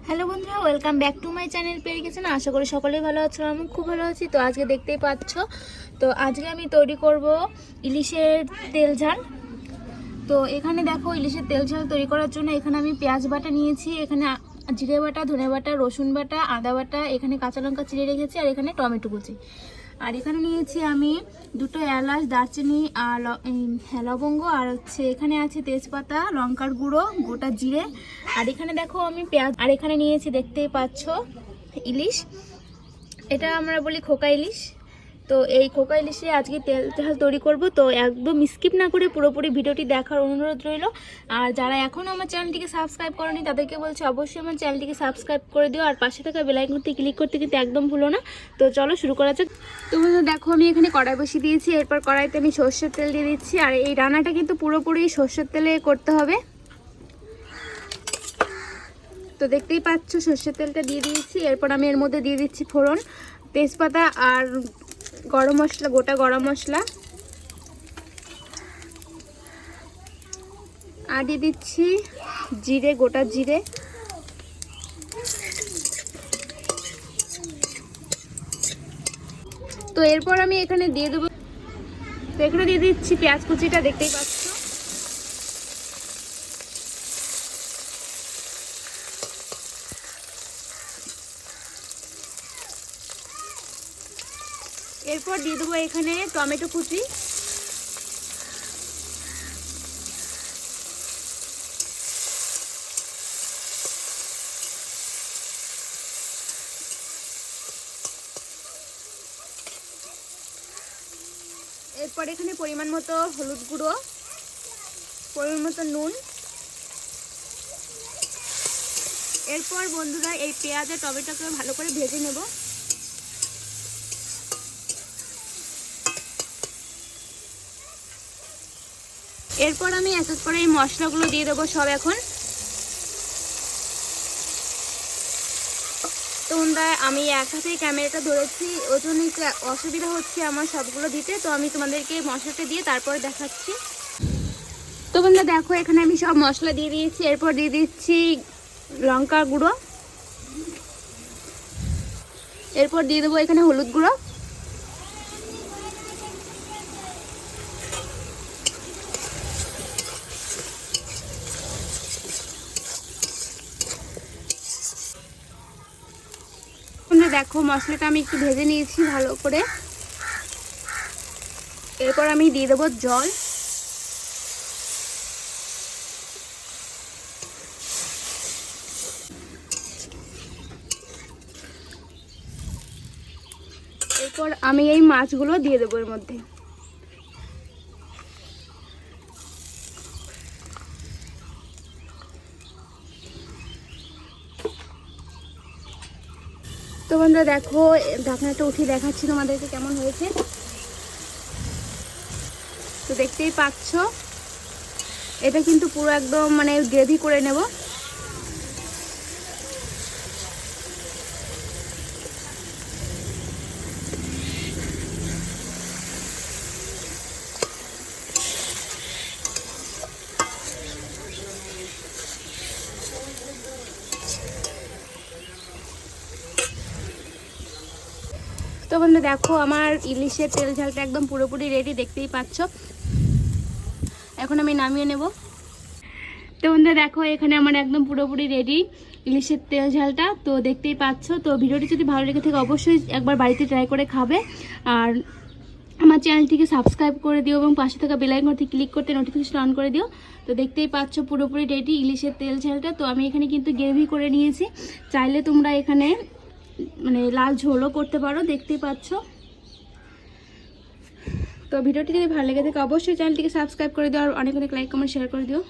Hello বন্ধুরা, welcome back to my channel. পেয়ে গেছেন, আশা করি সকলেই ভালো আছো। আমি খুব ভালো আছি। তো আজকে দেখতেই পাচ্ছ, তো আজকে আমি তৈরি করব ইলিশের তেল ঝাল। তো এখানে দেখো, ইলিশের তেল ঝাল তৈরি করার জন্য এখানে আমি পেঁয়াজ বাটা নিয়েছি, এখানে জিরে বাটা, ধনে বাটা, রসুন বাটা, আদা বাটা, এখানে কাঁচা লঙ্কা চিড়ে রেখেছি, আর এখানে টমেটো কুচি। আর এখানে নিয়েছি আমি দুটো এলাচ, দারচিনি আর লবঙ্গ, আর এখানে আছে তেজপাতা, লঙ্কার গুঁড়ো, গোটা জিরে। আর এখানে দেখো আমি পেঁয়াজ, আর এখানে নিয়েছি, দেখতেই পাচ্ছ, ইলিশ। এটা আমরা বলি খোকা ইলিশ। তো এই খোকা ইলিশে আজকে তেল ঝাল তৈরি করব। তো একদম স্কিপ না করে পুরোপুরি ভিডিওটি দেখার অনুরোধ রইল। আর যারা এখনও আমার চ্যানেলটিকে সাবস্ক্রাইব করেনি তাদেরকে বলছি অবশ্যই আমার চ্যানেলটিকে সাবস্ক্রাইব করে দিও, আর পাশে থাকা বেল আইকনটি ক্লিক করতে কিন্তু একদম ভুলো না। তো চলো শুরু করা যাক। তোমরা দেখো, আমি এখানে কড়াই বসিয়ে দিয়েছি। এরপর কড়াইতে আমি সর্ষের তেল দিয়ে দিচ্ছি, আর এই রান্নাটা কিন্তু পুরোপুরি সর্ষের তেলে করতে হবে। তো দেখতেই পাচ্ছ সর্ষের তেলটা দিয়ে দিয়েছি। এরপর আমি এর মধ্যে দিয়ে দিচ্ছি ফোড়ন, তেজপাতা আর গরম মশলা, গোটা গরম মশলা, আর দিয়ে দিচ্ছি জিরে, গোটা জিরে। তো এরপর আমি এখানে দিয়ে দেবো, তো এখানে দিয়ে দিচ্ছি পেঁয়াজ কুচিটা, দেখতেই পাচ্ছ। এরপর দিয়ে দেবো এখানে টমেটো কুচি। এরপর এখানে পরিমাণ মতো হলুদ গুঁড়ো, পরিমাণ মতো নুন। এরপর বন্ধুরা এই পেঁয়াজ আর টমেটোকে ভালো করে ভেজে নেব। এরপর আমি এক এক করে এই মশলাগুলো দিয়ে দেবো সব। এখন তোমরা, আমি এক হাতেই ক্যামেরাটা ধরেছি, ওই জন্য একটু অসুবিধা হচ্ছে আমার সবগুলো দিতে। তো আমি তোমাদেরকে মশলাটা দিয়ে তারপর দেখাচ্ছি। তো বন্ধুরা দেখো, এখানে আমি সব মশলা দিয়ে দিয়েছি। এরপর দিয়ে দিচ্ছি লঙ্কা গুঁড়ো, এরপর দিয়ে দেবো এখানে হলুদ গুঁড়ো, দেখো মশলাটা আমি একটু ভেজে নিয়েছি ভালো করে। এরপর আমি দিয়ে দেবো জল। এরপর আমি এই মাছগুলো দিয়ে দেবো এর মধ্যে। তো বন্ধুরা দেখো, ঢাকনাটা উঠিয়ে দেখাচ্ছি তোমাদেরকে কেমন হয়েছে। তো দেখতেই পাচ্ছ, এটা কিন্তু পুরো একদম মানে গ্রেভি করে নেব। তো বন্ধু দেখো, আমার ইলিশের তেল ঝালটা একদম পুরোপুরি রেডি, দেখতেই পাচ্ছ। এখন আমি নামিয়ে নেব। তো বন্ধু দেখো, এখানে আমার একদম পুরোপুরি রেডি ইলিশের তেল ঝালটা। তো দেখতেই পাচ্ছ। তো ভিডিওটি যদি ভালো লেগে থাকে অবশ্যই একবার বাড়িতে ট্রাই করে খাবে, আর আমার চ্যানেলটিকে সাবস্ক্রাইব করে দিও এবং পাশে থাকা বেল আইকনটি ক্লিক করতে নোটিফিকেশন অন করে দিও। তো দেখতেই পাচ্ছ পুরোপুরি রেডি ইলিশের তেল ঝালটা। তো আমি এখানে কিন্তু গ্রেভি করে নিয়েছি, চাইলে তোমরা এখানে মানে লাল ঝোলও করতে পারো, দেখতেই পাচ্ছ। তো ভিডিওটি যদি ভালো লেগে থাকে অবশ্যই চ্যানেলটিকে সাবস্ক্রাইব করে দিও, আর অনেক অনেক লাইক কমেন্ট শেয়ার করে দিও।